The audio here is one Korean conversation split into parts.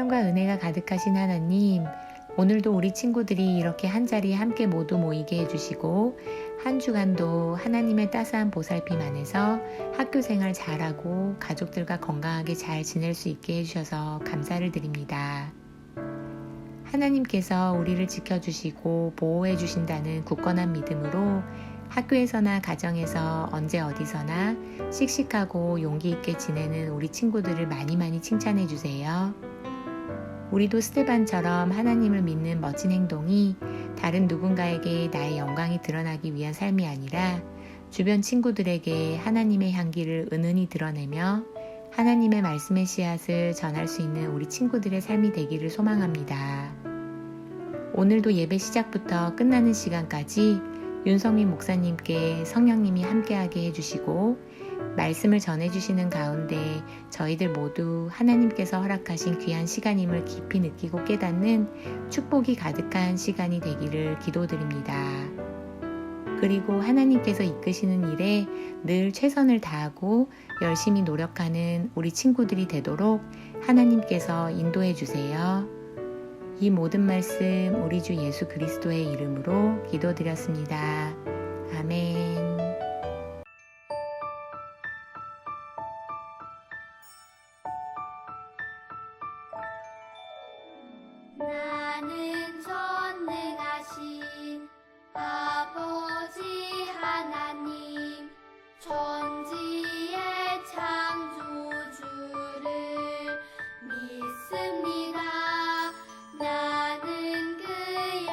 사랑과 은혜가 가득하신 하나님, 오늘도 우리 친구들이 이렇게 한자리에 함께 모두 모이게 해주시고 한 주간도 하나님의 따스한 보살핌 안에서 학교 생활 잘하고 가족들과 건강하게 잘 지낼 수 있게 해주셔서 감사를 드립니다. 하나님께서 우리를 지켜주시고 보호해 주신다는 굳건한 믿음으로 학교에서나 가정에서 언제 어디서나 씩씩하고 용기 있게 지내는 우리 친구들을 많이 칭찬해 주세요. 우리도 스테반처럼 하나님을 믿는 멋진 행동이 다른 누군가에게 나의 영광이 드러나기 위한 삶이 아니라 주변 친구들에게 하나님의 향기를 은은히 드러내며 하나님의 말씀의 씨앗을 전할 수 있는 우리 친구들의 삶이 되기를 소망합니다. 오늘도 예배 시작부터 끝나는 시간까지 윤성민 목사님께 성령님이 함께하게 해주시고 말씀을 전해주시는 가운데 저희들 모두 하나님께서 허락하신 귀한 시간임을 깊이 느끼고 깨닫는 축복이 가득한 시간이 되기를 기도드립니다. 그리고 하나님께서 이끄시는 일에 늘 최선을 다하고 열심히 노력하는 우리 친구들이 되도록 하나님께서 인도해 주세요. 이 모든 말씀 우리 주 예수 그리스도의 이름으로 기도드렸습니다. 아멘. 나는 전능하신 아버지 하나님 천지의 창조주를 믿습니다. 나는 그의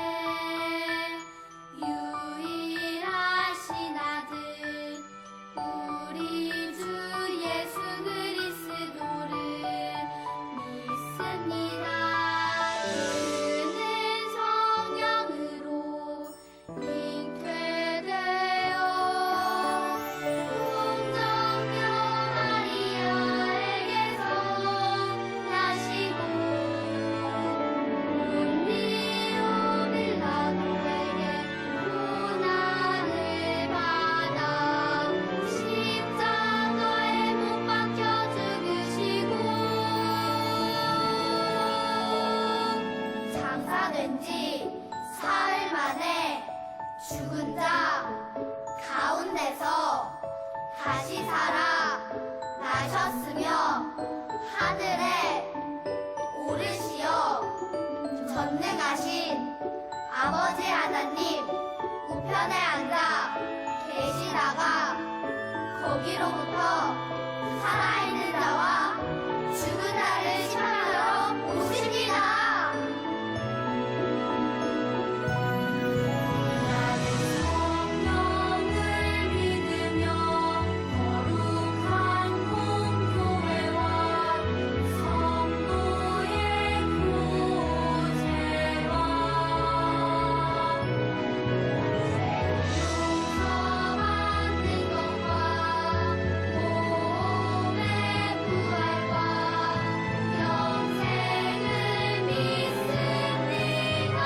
유일하신 아들 우리 주 예수 그리스도를 믿습니다. 그는 성령으로 잉태되어 동정녀 마리아에게서 나시고 본디오 빌라도에게 고난을 받아 십자가에 못 박혀 죽으시고 장사된 지 사흘 만에 죽은 자 가운데서 다시 살아 나셨으며 하늘에 오르시어 전능하신 아버지 하나님 우편에 앉아 계시다가 거기로부터 살아있는 자와 죽은 자를 심판하러 오십니다. 나는 성령을 믿으며 거룩한 공교회와 성도의 교제와 용서받는 것과 몸의 부활과 영생을 믿습니다.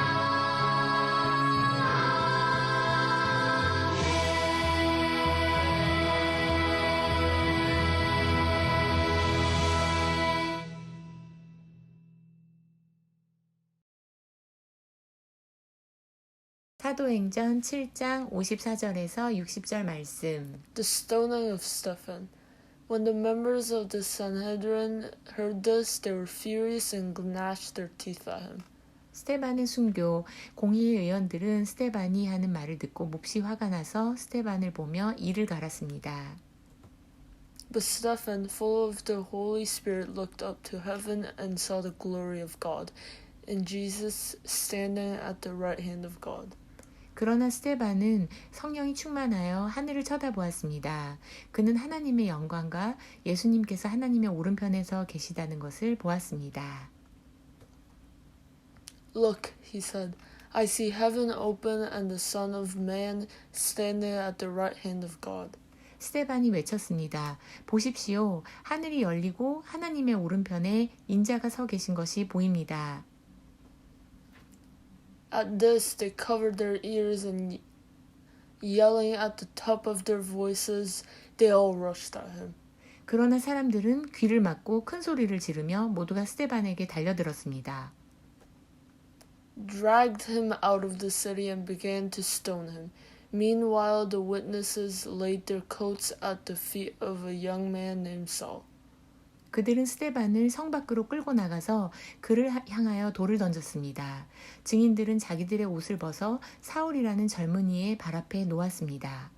사도행전 7장 54절에서 60절 말씀. The stoning of Stephen. When the members of the Sanhedrin heard this, they were furious and gnashed their teeth at him. 스테반의 순교. 공의회 의원들은 스테반이 하는 말을 듣고 몹시 화가 나서 스테반을 보며 이를 갈았습니다. But Stephen, full of the Holy Spirit, looked up to heaven and saw the glory of God, and Jesus standing at the right hand of God. 그러나 스테반은 성령이 충만하여 하늘을 쳐다보았습니다. 그는 하나님의 영광과 예수님께서 하나님의 오른편에서 계시다는 것을 보았습니다. Look, he said, I see heaven open and the Son of Man standing at the right hand of God. 스테반이 외쳤습니다. 보십시오. 하늘이 열리고 하나님의 오른편에 인자가 서 계신 것이 보입니다. At this, they covered their ears and yelling at the top of their voices, they all rushed at him. 그러나 사람들은 귀를 막고 큰 소리를 지르며 모두가 스데반에게 달려들었습니다. Dragged him out of the city and began to stone him. Meanwhile, the witnesses laid their coats at the feet of a young man named Saul. 그들은 스데반을 성 밖으로 끌고 나가서 그를 향하여 돌을 던졌습니다. 증인들은 자기들의 옷을 벗어 사울이라는 젊은이의 발 앞에 놓았습니다.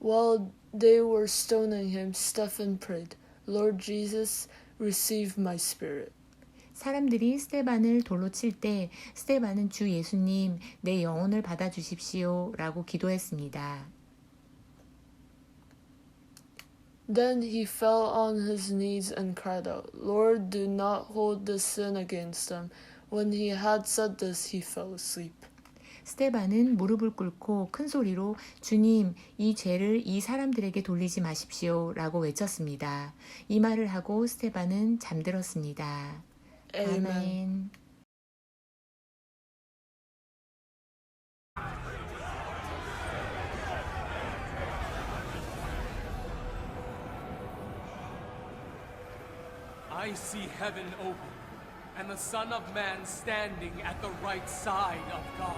While they were stoning him, Stephen prayed, Lord Jesus, receive my spirit. 사람들이 스데반을 돌로 칠 때 스데반은 주 예수님, 내 영혼을 받아주십시오 라고 기도했습니다. Then he fell on his knees and cried out, Lord, do not hold this sin against them. When he had said this, he fell asleep. 스데반은 무릎을 꿇고 큰 소리로 주님, 이 죄를 이 사람들에게 돌리지 마십시오 라고 외쳤습니다. 이 말을 하고 스데반은 잠들었습니다. Amen. 아멘. I see heaven open, and the Son of Man standing at the right side of God.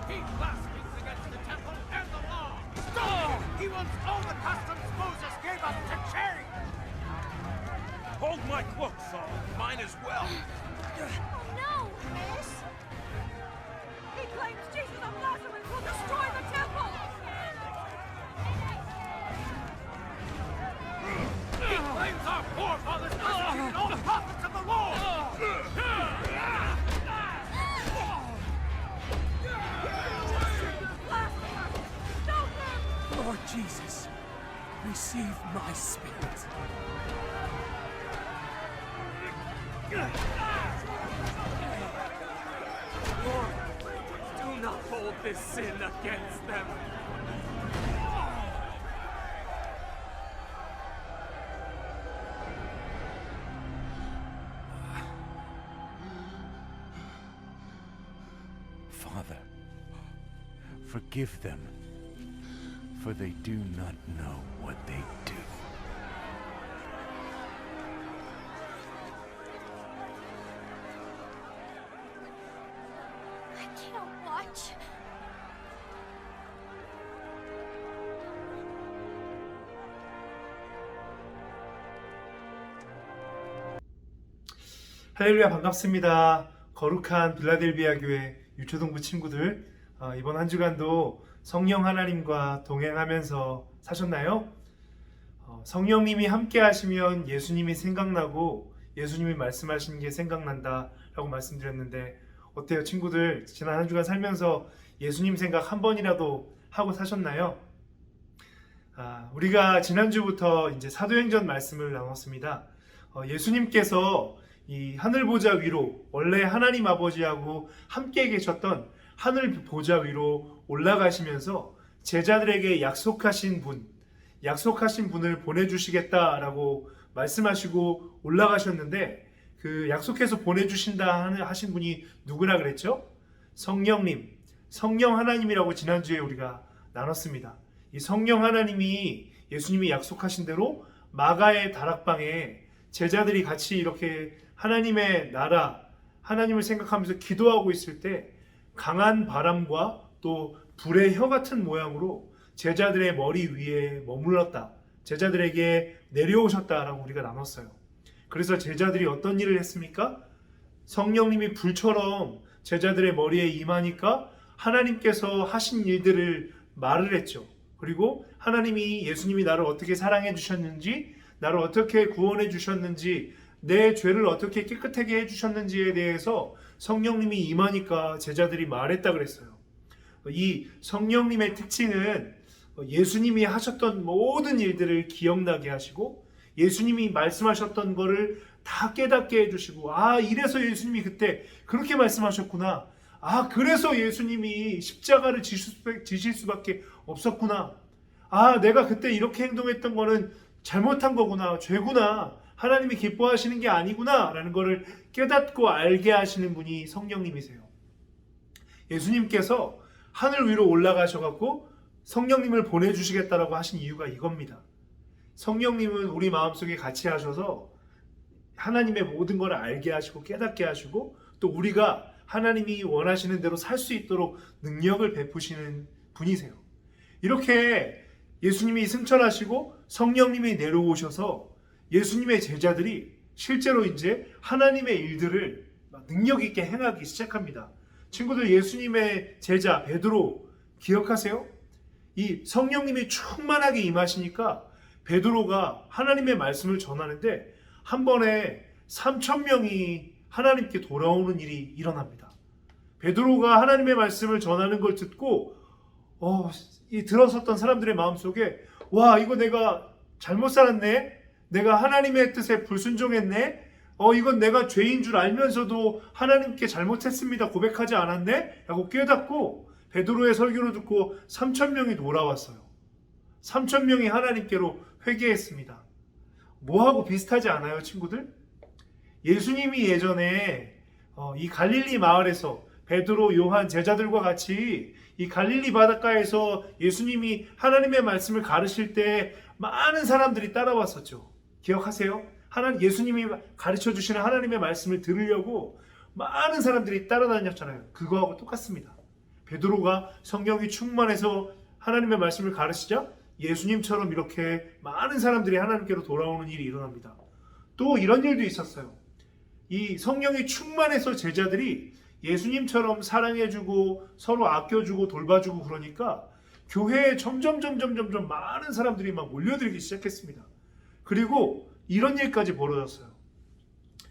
He blasphemes against the temple and the law! Stone him! He wants all the customs Moses gave us to change! Hold my cloak, Saul. Mine as well. No, miss! He claims Jesus of Nazareth will destroy the temple! He claims our forefathers persecuted all the prophets of the Lord! Lord Jesus, receive my spirit. Lord, do not hold this sin against them. Father, forgive them, for they do not know what they do. I can't watch. 할렐루야, 반갑습니다. 거룩한 빌라델비아 교회 유초동부 친구들, 이번 한 주간도 성령 하나님과 동행하면서 사셨나요? 성령님이 함께 하시면 예수님이 생각나고 예수님이 말씀하시는 게 생각난다 라고 말씀드렸는데, 어때요 친구들? 지난 한 주간 살면서 예수님 생각 한 번이라도 하고 사셨나요? 우리가 지난주부터 이제 사도행전 말씀을 나눴습니다. 예수님께서 이 하늘 보좌 위로, 원래 하나님 아버지하고 함께 계셨던 하늘 보좌 위로 올라가시면서 제자들에게 약속하신 분을 보내주시겠다라고 말씀하시고 올라가셨는데, 그 약속해서 보내주신다 하신 분이 누구라 그랬죠? 성령님, 성령 하나님이라고 지난주에 우리가 나눴습니다. 이 성령 하나님이 예수님이 약속하신 대로 마가의 다락방에 제자들이 같이 이렇게 하나님의 나라, 하나님을 생각하면서 기도하고 있을 때 강한 바람과 또 불의 혀 같은 모양으로 제자들의 머리 위에 머물렀다, 제자들에게 내려오셨다라고 우리가 나눴어요. 그래서 제자들이 어떤 일을 했습니까? 성령님이 불처럼 제자들의 머리에 임하니까 하나님께서 하신 일들을 말을 했죠. 그리고 하나님이, 예수님이 나를 어떻게 사랑해 주셨는지, 나를 어떻게 구원해 주셨는지, 내 죄를 어떻게 깨끗하게 해주셨는지에 대해서 성령님이 임하니까 제자들이 말했다 그랬어요. 이 성령님의 특징은 예수님이 하셨던 모든 일들을 기억나게 하시고, 예수님이 말씀하셨던 거를 다 깨닫게 해주시고, 이래서 예수님이 그때 그렇게 말씀하셨구나, 아, 그래서 예수님이 십자가를 지실 수밖에 없었구나. 아, 내가 그때 이렇게 행동했던 거는 잘못한 거구나, 죄구나, 하나님이 기뻐하시는 게 아니구나 라는 것을 깨닫고 알게 하시는 분이 성령님이세요. 예수님께서 하늘 위로 올라가셔갖고 성령님을 보내주시겠다라고 하신 이유가 이겁니다. 성령님은 우리 마음속에 같이 하셔서 하나님의 모든 걸 알게 하시고 깨닫게 하시고, 또 우리가 하나님이 원하시는 대로 살 수 있도록 능력을 베푸시는 분이세요. 이렇게 예수님이 승천하시고 성령님이 내려오셔서 예수님의 제자들이 실제로 이제 하나님의 일들을 능력 있게 행하기 시작합니다. 친구들, 예수님의 제자 베드로 기억하세요? 이 성령님이 충만하게 임하시니까 베드로가 하나님의 말씀을 전하는데 한 번에 3,000명이 하나님께 돌아오는 일이 일어납니다. 베드로가 하나님의 말씀을 전하는 걸 듣고 이 들어섰던 사람들의 마음속에, 와, 이거 내가 잘못 살았네, 내가 하나님의 뜻에 불순종했네, 이건 내가 죄인 줄 알면서도 하나님께 잘못했습니다 고백하지 않았네 라고 깨닫고 베드로의 설교를 듣고 3,000명이 돌아왔어요. 3,000명이 하나님께로 회개했습니다. 뭐하고 비슷하지 않아요, 친구들? 예수님이 예전에 이 갈릴리 마을에서 베드로, 요한 제자들과 같이 이 갈릴리 바닷가에서 예수님이 하나님의 말씀을 가르칠 때 많은 사람들이 따라왔었죠. 기억하세요? 예수님이 가르쳐 주시는 하나님의 말씀을 들으려고 많은 사람들이 따라다녔잖아요. 그거하고 똑같습니다. 베드로가 성령이 충만해서 하나님의 말씀을 가르치자 예수님처럼 이렇게 많은 사람들이 하나님께로 돌아오는 일이 일어납니다. 또 이런 일도 있었어요. 이 성령이 충만해서 제자들이 예수님처럼 사랑해주고 서로 아껴주고 돌봐주고 그러니까 교회에 점점 많은 사람들이 막 몰려들기 시작했습니다. 그리고 이런 일까지 벌어졌어요.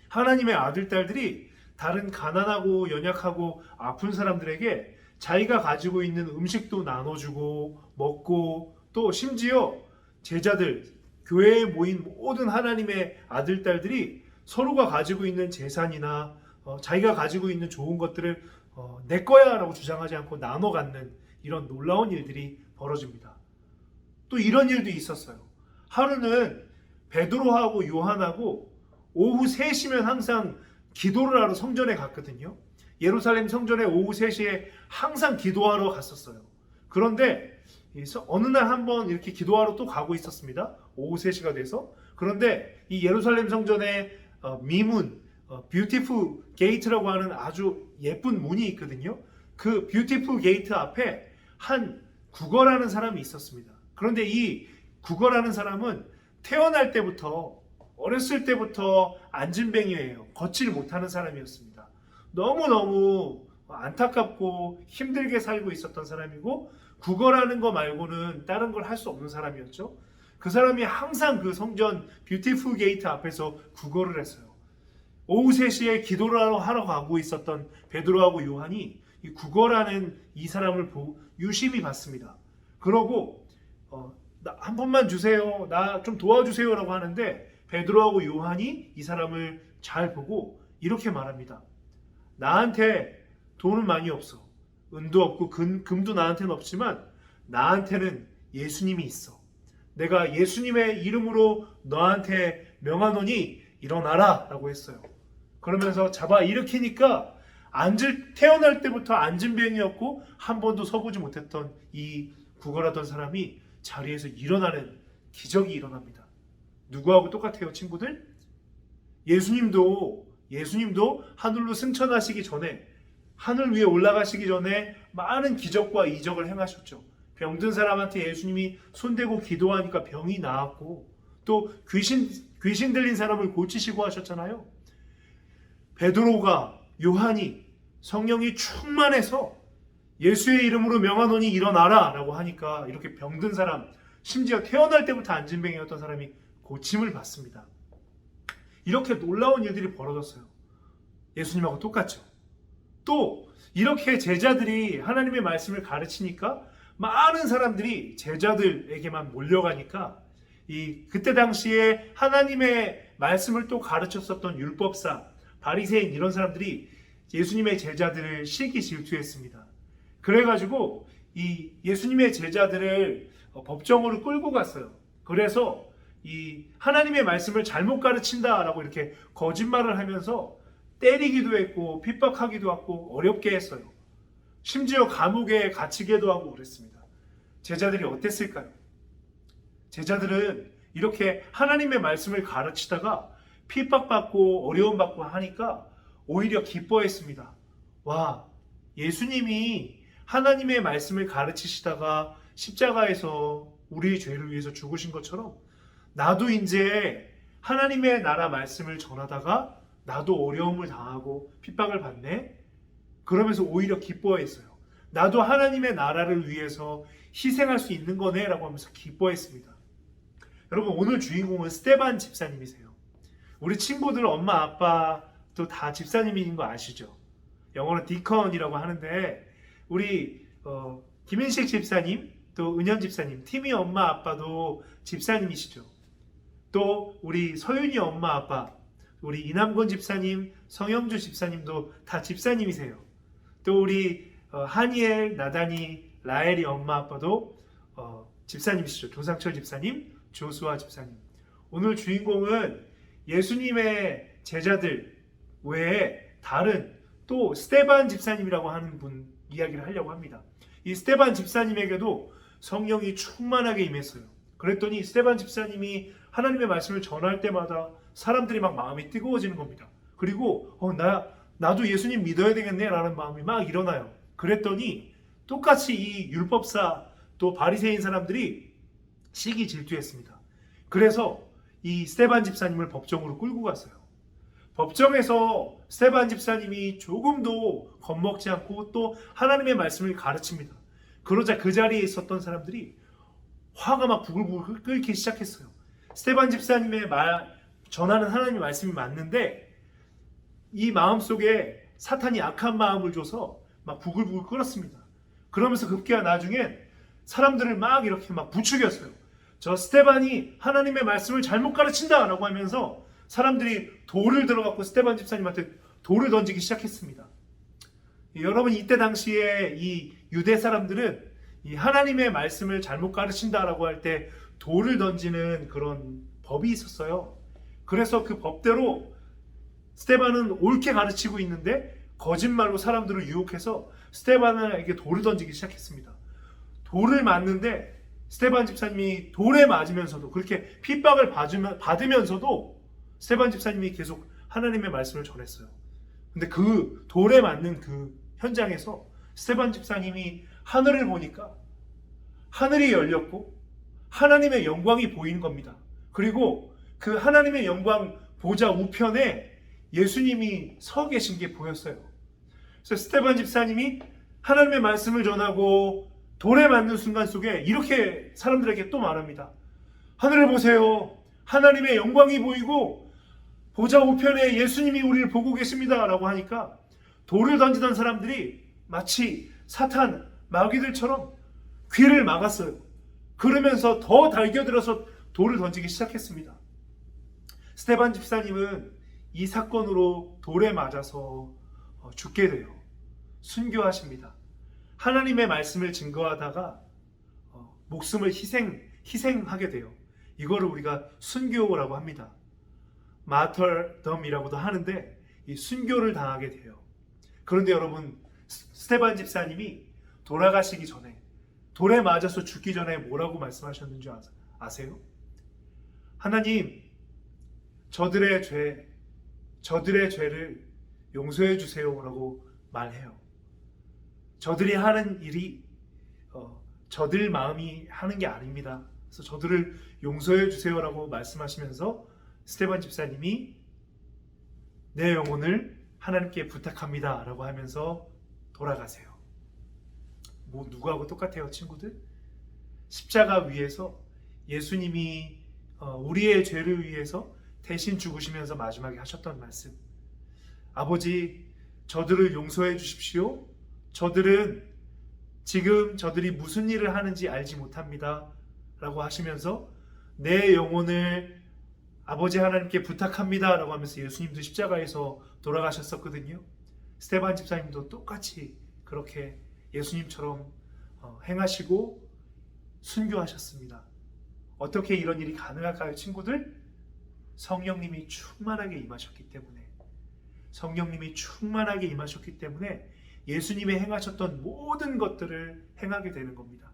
하나님의 아들, 딸들이 다른 가난하고 연약하고 아픈 사람들에게 자기가 가지고 있는 음식도 나눠주고 먹고, 또 심지어 제자들, 교회에 모인 모든 하나님의 아들, 딸들이 서로가 가지고 있는 재산이나 자기가 가지고 있는 좋은 것들을 내 거야 라고 주장하지 않고 나눠 갖는 이런 놀라운 일들이 벌어집니다. 또 이런 일도 있었어요. 하루는 베드로하고 요한하고 오후 3시면 항상 기도를 하러 성전에 갔거든요. 예루살렘 성전에 오후 3시에 항상 기도하러 갔었어요. 그런데 어느 날 한번 이렇게 기도하러 또 가고 있었습니다. 오후 3시가 돼서. 그런데 이 예루살렘 성전에 미문, 뷰티풀 게이트라고 하는 아주 예쁜 문이 있거든요. 그 뷰티풀 게이트 앞에 한 구거라는 사람이 있었습니다. 그런데 이 구거라는 사람은 태어날 때부터, 어렸을 때부터 안진뱅이예요. 걷지를 못하는 사람이었습니다. 너무너무 안타깝고 힘들게 살고 있었던 사람이고, 구거라는 거 말고는 다른 걸 할 수 없는 사람이었죠. 그 사람이 항상 그 성전 뷰티풀 게이트 앞에서 구거를 했어요. 오후 3시에 기도를 하러 가고 있었던 베드로하고 요한이 이 구거라는 이 사람을 유심히 봤습니다. 그러고 한 번만 주세요, 나 좀 도와주세요 라고 하는데, 베드로하고 요한이 이 사람을 잘 보고 이렇게 말합니다. 나한테 돈은 많이 없어, 은도 없고 금도 나한테는 없지만 나한테는 예수님이 있어. 내가 예수님의 이름으로 너한테 명하노니 일어나라 라고 했어요. 그러면서 잡아 일으키니까 태어날 때부터 안진뱅이였고 한 번도 서보지 못했던 이 구걸하던 사람이 자리에서 일어나는 기적이 일어납니다. 누구하고 똑같아요, 친구들? 예수님도 하늘로 승천하시기 전에, 하늘 위에 올라가시기 전에 많은 기적과 이적을 행하셨죠. 병든 사람한테 예수님이 손대고 기도하니까 병이 나았고, 또 귀신 들린 사람을 고치시고 하셨잖아요. 베드로가, 요한이 성령이 충만해서 예수의 이름으로 명하노니 일어나라 라고 하니까 이렇게 병든 사람, 심지어 태어날 때부터 안진뱅이였던 사람이 고침을 받습니다. 이렇게 놀라운 일들이 벌어졌어요. 예수님하고 똑같죠. 또 이렇게 제자들이 하나님의 말씀을 가르치니까 많은 사람들이 제자들에게만 몰려가니까 그때 당시에 하나님의 말씀을 또 가르쳤었던 율법사, 바리새인 이런 사람들이 예수님의 제자들을 시기 질투했습니다. 그래가지고 이 예수님의 제자들을 법정으로 끌고 갔어요. 그래서 이 하나님의 말씀을 잘못 가르친다라고 이렇게 거짓말을 하면서 때리기도 했고 핍박하기도 하고 어렵게 했어요. 심지어 감옥에 갇히게도 하고 그랬습니다. 제자들이 어땠을까요? 제자들은 이렇게 하나님의 말씀을 가르치다가 핍박받고 어려움받고 하니까 오히려 기뻐했습니다. 와, 예수님이 하나님의 말씀을 가르치시다가 십자가에서 우리의 죄를 위해서 죽으신 것처럼 나도 이제 하나님의 나라 말씀을 전하다가 나도 어려움을 당하고 핍박을 받네? 그러면서 오히려 기뻐했어요. 나도 하나님의 나라를 위해서 희생할 수 있는 거네 라고 하면서 기뻐했습니다. 여러분, 오늘 주인공은 스데반 집사님이세요. 우리 친구들 엄마 아빠도 다 집사님인 거 아시죠? 영어로 디컨이라고 하는데 우리 김인식 집사님, 또 은현 집사님, 티미 엄마 아빠도 집사님이시죠. 또 우리 서윤이 엄마 아빠, 우리 이남권 집사님, 성영주 집사님도 다 집사님이세요. 또 우리 하니엘, 나다니, 라엘이 엄마 아빠도 집사님이시죠. 조상철 집사님, 조수아 집사님. 오늘 주인공은 예수님의 제자들 외에 다른 또 스데반 집사님이라고 하는 분 이야기를 하려고 합니다. 이 스데반 집사님에게도 성령이 충만하게 임했어요. 그랬더니 스데반 집사님이 하나님의 말씀을 전할 때마다 사람들이 막 마음이 뜨거워지는 겁니다. 그리고 나도 예수님 믿어야 되겠네 라는 마음이 막 일어나요. 그랬더니 똑같이 이 율법사 또 바리새인 사람들이 시기 질투했습니다. 그래서 이 스데반 집사님을 법정으로 끌고 갔어요. 법정에서 스데반 집사님이 조금도 겁먹지 않고 또 하나님의 말씀을 가르칩니다. 그러자 그 자리에 있었던 사람들이 화가 막 부글부글 끓기 시작했어요. 스데반 집사님의 전하는 하나님의 말씀이 맞는데 이 마음속에 사탄이 악한 마음을 줘서 막 부글부글 끓었습니다. 그러면서 급기야 나중엔 사람들을 막 이렇게 막 부추겼어요. 저 스데반이 하나님의 말씀을 잘못 가르친다 라고 하면서 사람들이 돌을 들어갖고 스데반 집사님한테 돌을 던지기 시작했습니다. 여러분, 이때 당시에 이 유대 사람들은 이 하나님의 말씀을 잘못 가르친다라고 할 때 돌을 던지는 그런 법이 있었어요. 그래서 그 법대로 스데반은 옳게 가르치고 있는데 거짓말로 사람들을 유혹해서 스데반에게 돌을 던지기 시작했습니다. 돌을 맞는데 스데반 집사님이 돌에 맞으면서도 그렇게 핍박을 받으면서도 스데반 집사님이 계속 하나님의 말씀을 전했어요. 근데 그 돌에 맞는 그 현장에서 스데반 집사님이 하늘을 보니까 하늘이 열렸고 하나님의 영광이 보이는 겁니다. 그리고 그 하나님의 영광 보좌 우편에 예수님이 서 계신 게 보였어요. 그래서 스데반 집사님이 하나님의 말씀을 전하고 돌에 맞는 순간 속에 이렇게 사람들에게 또 말합니다. 하늘을 보세요. 하나님의 영광이 보이고 보좌 우편에 예수님이 우리를 보고 계십니다 라고 하니까 돌을 던지던 사람들이 마치 사탄 마귀들처럼 귀를 막았어요. 그러면서 더 달겨들어서 돌을 던지기 시작했습니다. 스데반 집사님은 이 사건으로 돌에 맞아서 죽게 돼요. 순교하십니다. 하나님의 말씀을 증거하다가 목숨을 희생하게 돼요. 이거를 우리가 순교라고 합니다. 마터덤이라고도 하는데 이 순교를 당하게 돼요. 그런데 여러분, 스데반 집사님이 돌아가시기 전에 돌에 맞아서 죽기 전에 뭐라고 말씀하셨는지 아세요? 하나님, 저들의 죄를 용서해 주세요라고 말해요. 저들이 하는 일이 저들 마음이 하는 게 아닙니다. 그래서 저들을 용서해 주세요라고 말씀하시면서 스데반 집사님이 내 영혼을 하나님께 부탁합니다 라고 하면서 돌아가세요. 뭐 누구하고 똑같아요, 친구들? 십자가 위에서 예수님이 우리의 죄를 위해서 대신 죽으시면서 마지막에 하셨던 말씀, 아버지, 저들을 용서해 주십시오. 저들은 지금 저들이 무슨 일을 하는지 알지 못합니다 라고 하시면서 내 영혼을 아버지 하나님께 부탁합니다 라고 하면서 예수님도 십자가에서 돌아가셨었거든요. 스테반 집사님도 똑같이 그렇게 예수님처럼 행하시고 순교하셨습니다. 어떻게 이런 일이 가능할까요, 친구들? 성령님이 충만하게 임하셨기 때문에, 성령님이 충만하게 임하셨기 때문에 예수님의 행하셨던 모든 것들을 행하게 되는 겁니다.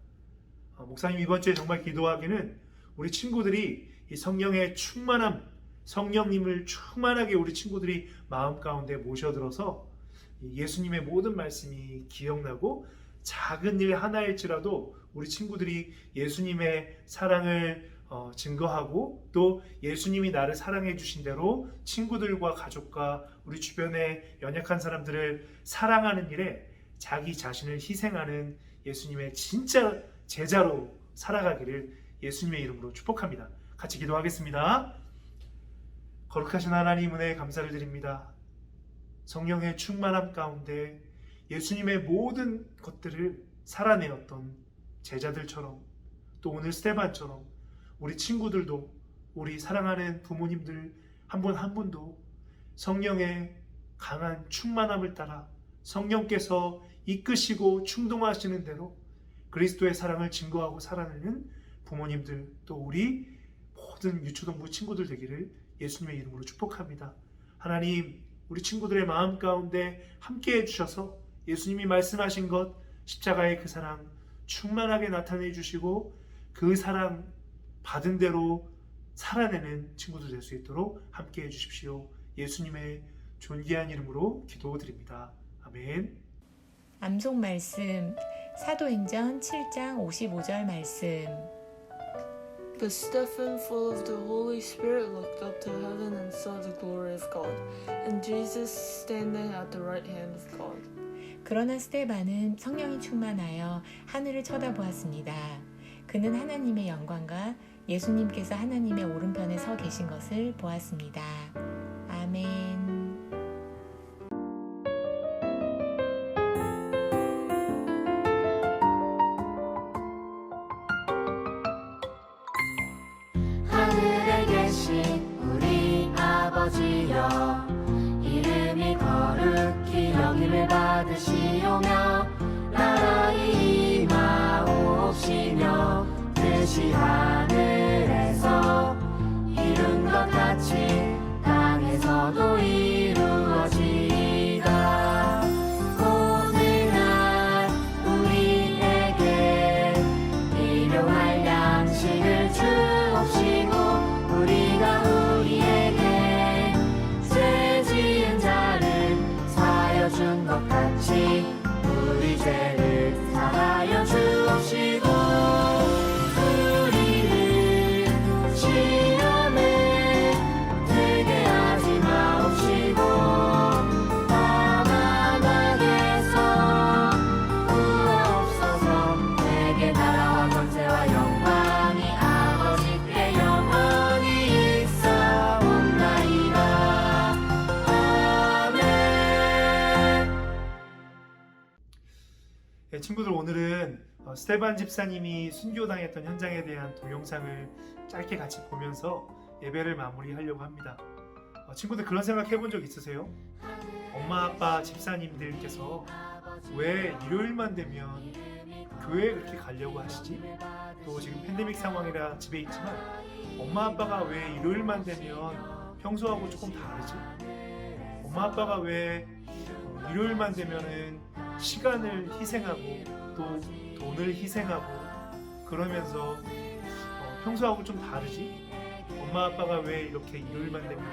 목사님 이번 주에 정말 기도하기는 우리 친구들이 이 성령의 충만함, 성령님을 충만하게 우리 친구들이 마음 가운데 모셔들어서 예수님의 모든 말씀이 기억나고 작은 일 하나일지라도 우리 친구들이 예수님의 사랑을 증거하고 또 예수님이 나를 사랑해 주신 대로 친구들과 가족과 우리 주변의 연약한 사람들을 사랑하는 일에 자기 자신을 희생하는 예수님의 진짜 제자로 살아가기를 예수님의 이름으로 축복합니다. 같이 기도하겠습니다. 거룩하신 하나님 은혜에 감사를 드립니다. 성령의 충만함 가운데 예수님의 모든 것들을 살아내었던 제자들처럼 또 오늘 스테반처럼 우리 친구들도 우리 사랑하는 부모님들 한 분 한 분도 성령의 강한 충만함을 따라 성령께서 이끄시고 충동하시는 대로 그리스도의 사랑을 증거하고 살아내는 부모님들 또 우리 모든 유초동부 친구들 되기를 예수님의 이름으로 축복합니다. 하나님 우리 친구들의 마음 가운데 함께 해주셔서 예수님이 말씀하신 것 십자가의 그 사랑 충만하게 나타내 주시고 그 사랑 받은 대로 살아내는 친구들 될 수 있도록 함께 해주십시오. 예수님의 존귀한 이름으로 기도드립니다. 아멘. 암송 말씀 사도행전 7장 55절 말씀. But Stephen, full of the Holy Spirit, looked up to heaven and saw the glory of God, and Jesus standing at the right hand of God. 그러나 스데반은 성령이 충만하여 하늘을 쳐다보았습니다. 그는 하나님의 영광과 예수님께서 하나님의 오른편에 서 계신 것을 보았습니다. 아멘. 하늘에 계신 우리 아버지여, 이름이 거룩히 여김을 받으시오며 나라의 임하옵시며 뜻이 하늘에서 이룬 것 같이 땅에서도 이루어지이다. 오늘날 우리에게 일용할 양식을 주옵시고 우리가 우리에게 죄 지은 자를 사하여 준 것 같이 우리 죄를 사하여 주옵시고 우리를 시험에 들게 하지 마옵시고 다만 악에서 구하옵소서. 내게 나라와 권세와 영광이 아버지께 영원히 있사옵나이다. 아멘. 친구들 오늘은 스테반 집사님이 순교당했던 현장에 대한 동영상을 짧게 같이 보면서 예배를 마무리하려고 합니다. 친구들 그런 생각 해본 적 있으세요? 엄마 아빠 집사님들께서 왜 일요일만 되면 교회에 그렇게 가려고 하시지? 또 지금 팬데믹 상황이라 집에 있지만 엄마 아빠가 왜 일요일만 되면 평소하고 조금 다르지? 엄마 아빠가 왜 일요일만 되면은 시간을 희생하고 또 돈을 희생하고 그러면서 평소하고 좀 다르지? 엄마 아빠가 왜 이렇게 일요일만 되면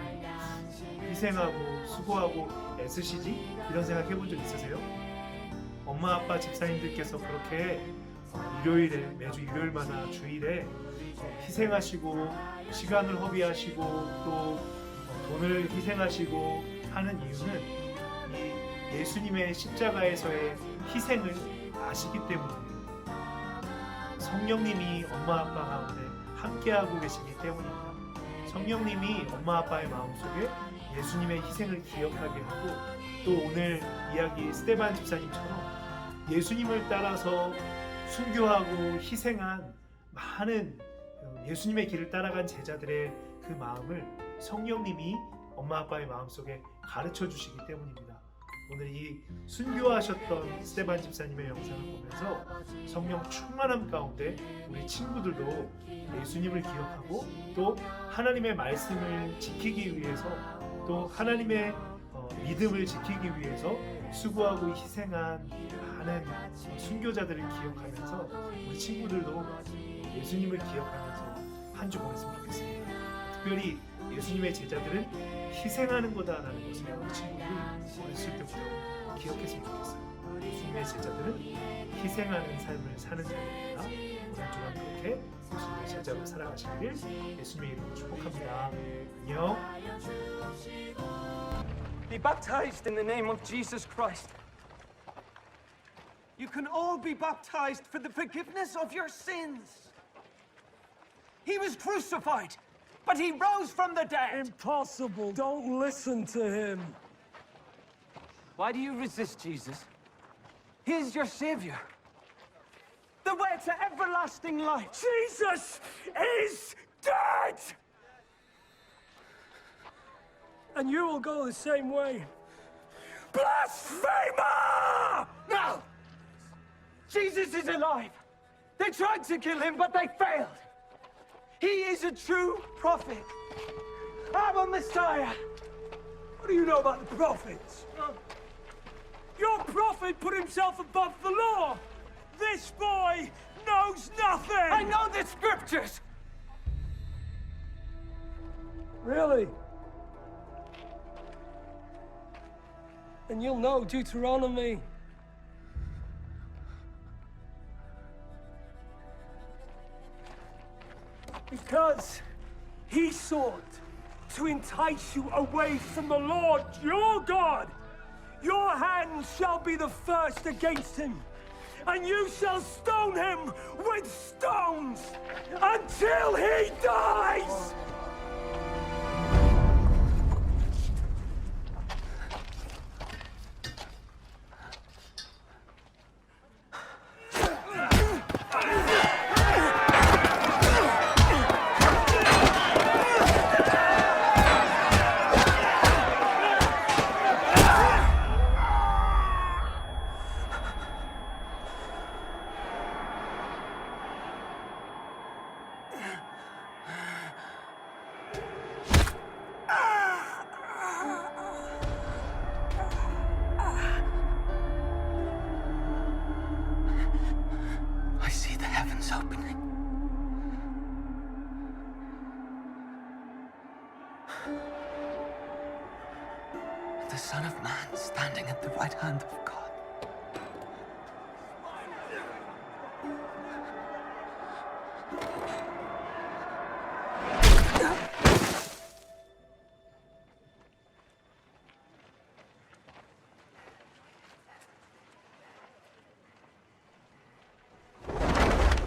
희생하고 수고하고 애쓰시지? 이런 생각 해본 적 있으세요? 엄마 아빠 집사님들께서 그렇게 일요일에 매주 일요일마다 주일에 희생하시고 시간을 허비하시고 또 돈을 희생하시고 하는 이유는 이 예수님의 십자가에서의 희생을 아시기 때문입니다. 성령님이 엄마 아빠 가운데 함께하고 계시기 때문입니다. 성령님이 엄마 아빠의 마음속에 예수님의 희생을 기억하게 하고 또 오늘 이야기 스테반 집사님처럼 예수님을 따라서 순교하고 희생한 많은 예수님의 길을 따라간 제자들의 그 마음을 성령님이 엄마 아빠의 마음속에 가르쳐 주시기 때문입니다. 오늘 이 순교하셨던 스테반 집사님의 영상을 보면서 성령 충만함 가운데 우리 친구들도 예수님을 기억하고 또 하나님의 말씀을 지키기 위해서 또 하나님의 믿음을 지키기 위해서 수고하고 희생한 많은 순교자들을 기억하면서 우리 친구들도 예수님을 기억하면서 한 주 보냈으면 좋겠습니다. 특별히 예수님의 제자들은 희생하는 거다라는 것을 우리 친구들이 어렸을 때부터 기억했으면 좋겠어요. 예수님의 제자들은 희생하는 삶을 사는 자입니다. 오늘 주간 그렇게 예수님의 제자로 살아가시길 예수님의 이름으로 축복합니다. 안녕. Be baptized in the name of Jesus Christ. You can all be baptized for the forgiveness of your sins. He was crucified, but he rose from the dead. Impossible. Don't listen to him. Why do you resist Jesus? He is your savior. The way to everlasting life. Jesus is dead! And you will go the same way. Blasphemer! No! Jesus is alive. They tried to kill him, but they failed. He is a true prophet. I'm a Messiah. What do you know about the prophets? Your prophet put himself above the law. This boy knows nothing. I know the scriptures. Really? And you'll know Deuteronomy. Because he sought to entice you away from the Lord your God. Your hands shall be the first against him, and you shall stone him with stones until he dies! I see the heavens opening. The Son of Man standing at the right hand of God.